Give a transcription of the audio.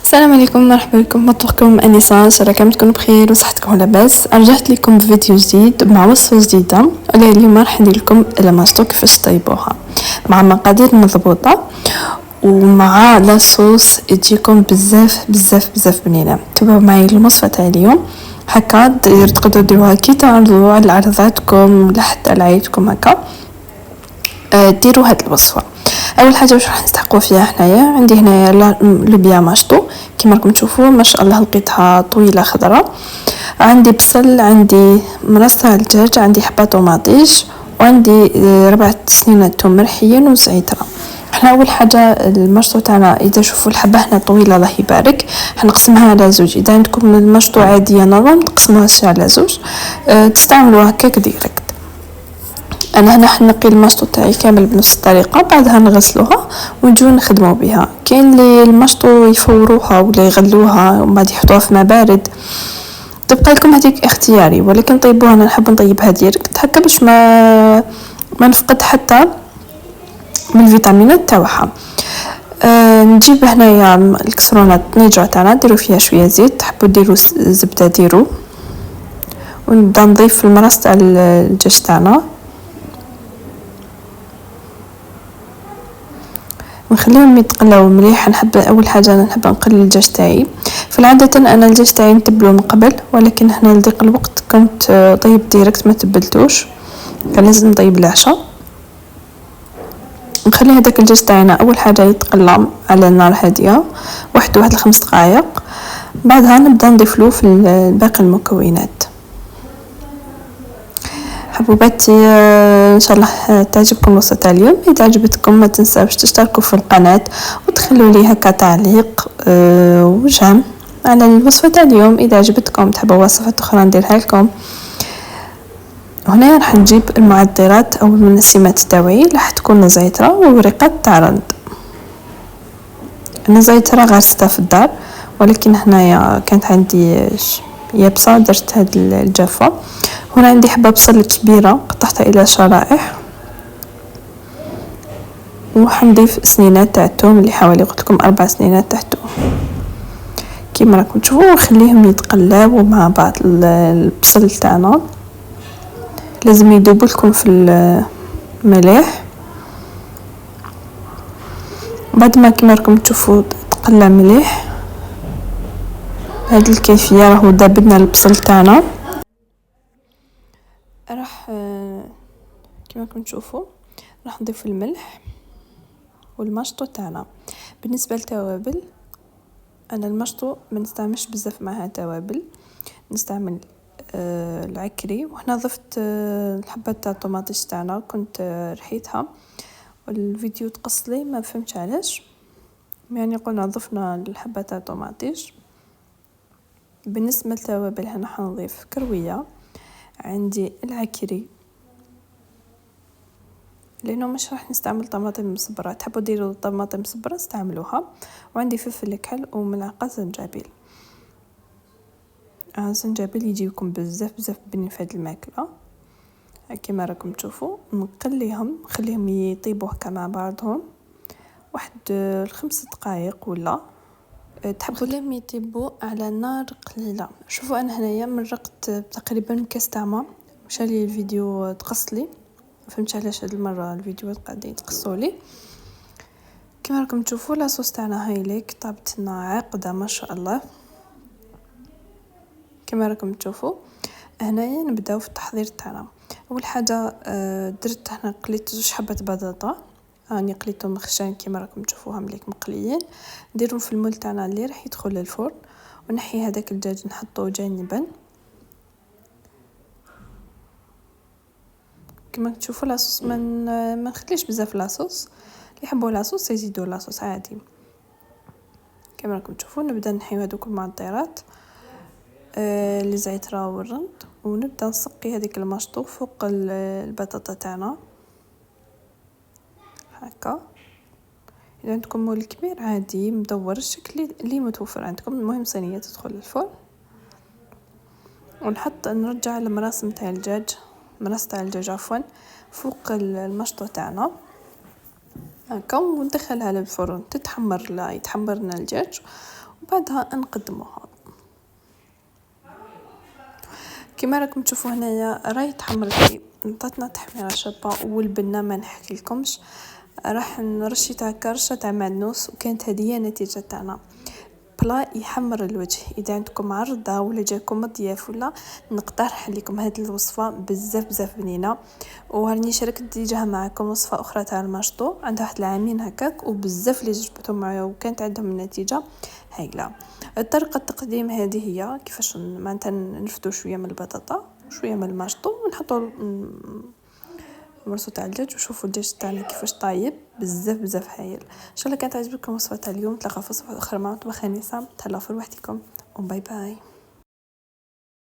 السلام عليكم، مرحبا بكم مطبخكم انسه. ان شاء الله كامل تكونوا بخير وصحتكم لاباس. رجعت لكم بفيديو جديد مع وصفه جديده. اليوم راح ندير لكم الماستو كيفاش طيبوها مع مقادير مضبوطه ومع لاصوص تجيكم بزاف بزاف بزاف بنينه. تبعوا معي الوصفه تاع اليوم هكا تقدروا ديروها كي تعرضوا على عرضاتكم ولا حتى على عيدكم هكا. ديروا هاد الوصفه. اول حاجه واش راح نستحقوا فيها حنايا، عندي هنايا لوبيا ماشطو كما راكم تشوفوا ما شاء الله لقيتها طويله خضراء، عندي بصل، عندي مرصه الدجاج، عندي حبه طوماطيش، وعندي 4 سنين توم مرحيين وزعتره. احنا اول حاجه المشطو تاعنا اذا شوفوا الحبه هنا طويله الله يبارك حنقسمها على زوج. اذا عندكم المشطو عاديه نورمال تقسموها على زوج، تستعملوها هكاك ديريكت. انا هنا حنقي المشطو تاعي كامل بنفس الطريقه، بعدها نغسلوها ونجو نخدموا بها. كاين اللي المشطو يفوروها ولا يغلوها ومن بعد يحطوها في ماء بارد، تبقى لكم هذيك اختياري، ولكن طيبوها انا نحب نطيبها ديريكت هكا باش ما نفقد حتى من الفيتامينات تاعها. نجيب هنايا الكسرونه الطنيجه تاعنا، ديروا فيها شويه زيت، تحبوا ديروا زبده ديروا، ونبدا نضيف المرص تاع الدجاج تاعنا ونخليهم يتقلاو مليح. نحب اول حاجه نحب نقلي الدجاج تاعي. في العاده انا الدجاج تاعي نتبلو من قبل، ولكن هنا لضيق الوقت كنت طيب ديريكت ما تبلتوش، كان لازم نطيب العشاء. نخلي هذاك الدجاج تاعنا اول حاجه يتقلى على النار هاديه واحد 5 دقائق، بعدها نبدا نضيف له في باقي المكونات. حبوباتي ان شاء الله تعجبكم الوصفه تاع اليوم. اذا عجبتكم ما تنساوش تشتركوا في القناه وتخلوا لي هكا تعليق وجهم على الوصفه تاع اليوم. اذا عجبتكم تحبوا وصفات اخرى نديرها لكم. هنا راح نجيب المعطرات او المنسمات تاعي، راح تكون نزيتره وورقه تاع رند. النزيتره غرستها في الدار، ولكن هنايا كانت عندي يابسه درت هاد الجافه. هنا عندي حبه بصل كبيره قطعتها الى شرائح، وحنضيف سنينات تاع الثوم اللي حوالي قلت لكم 4 سنينات تاع الثوم كيما راكم تشوفوا، ونخليهم يتقلاو مع بعض. البصل تاعنا لازم يذوب لكم في الملح. بعد ما كيما راكم تشوفوا تقلى مليح هذه الكيفيه، راهو ذابلنا البصل تاعنا. راح كما راكم تشوفوا راح نضيف الملح والمشطو تاعنا. بالنسبه للتوابل انا المشطو ما نستعملش بزاف معها توابل، نستعمل العكري. وهنا ضفت الحبات تاع الطوماطيش تاعنا كنت رحيتها والفيديو تقص لي ما فهمتش علاش، يعني قلنا ضفنا الحبات تاع الطوماطيش. بالنسبه للتوابل هنا حنضيف كرويه، عندي العكري لانه مش راح نستعمل طماطم مصبره، تحبوا ديروا طماطم مصبره استعملوها. وعندي فلفل كحل وملعقه زنجبيل. الزنجبيل يجيكم بزاف بزاف بنين في هذه الماكله. كما راكم تشوفوا نقليهم نخليهم يطيبوا هكا مع بعضهم واحد 5 دقائق، ولا تحبوا لهم يطيبوا على نار قليله. شوفوا انا هنايا مرقت تقريبا كاس تاع ماء، مشالي الفيديو تقص لي فهمت علاش هاد المره الفيديو قاعدين يتقصوا لي. كما راكم تشوفوا لاصوص تاعنا هايليك طابت لنا عاقده ما شاء الله. كما راكم تشوفوا هنايا نبداو في التحضير تاعنا. اول حاجه درت هنا قليت 2 حبات بطاطا، راني قليتهم مخشان كما راكم تشوفوهم مليك مقليين. نديرهم في المول تاعنا اللي راح يدخل للفرن، ونحي هذاك الدجاج نحطوه جانبا. كما تشوفوا لاصوص ما نخليش بزاف لاصوص، اللي يحبوا لاصوص يزيدوا لاصوص عادي. كما راكم تشوفوا نبدا نحيو هذوك المعطرات اللي زعتره والرند، ونبدا نسقي هذيك المشطو فوق البطاطا تاعنا هكا. اذا عندكم مول كبير عادي مدور الشكل اللي متوفر عندكم، المهم صينيه تدخل الفرن. ونحط نرجع المراس تاع الدجاج، مراس تاع الدجاج عفوا، فوق المشطو تاعنا. هكا وندخلها للفرن تتحمر، لا يتحمر لنا الدجاج وبعدها نقدموها. كما راكم تشوفوا هنايا راهي تحمرت لي، عطاتنا تحميره شابه. والبنه ما نحكي لكمش، راح نرشيت هكا رشه تاع معدنوس، وكانت هذه النتيجه تاعنا. بلا يحمر الوجه. اذا عندكم عرضه ولا جاكم ضياف ولا، نقترح لكم هذه الوصفه بزاف بنينه. وهرني شاركت ديجا معكم وصفه اخرى تاع المشطو عندها واحد العامين هكاك، وبزاف اللي جبتهم معايا وكانت عندهم النتيجه هايله. الطريقه التقديم هذه هي كيفاش معناتها نفتو شويه من البطاطا وشويه من المشطو ونحطوا مرسو تاع الدجاج، وشوفوا الدجاج تاعنا كيفاش طايب بزاف هايل. ان شاء الله كانت عجبتكم الوصفه تاع اليوم. نتلاقاو في وصفه اخرى مع طبخ نساء. تهلاو في روحتكم وباي باي.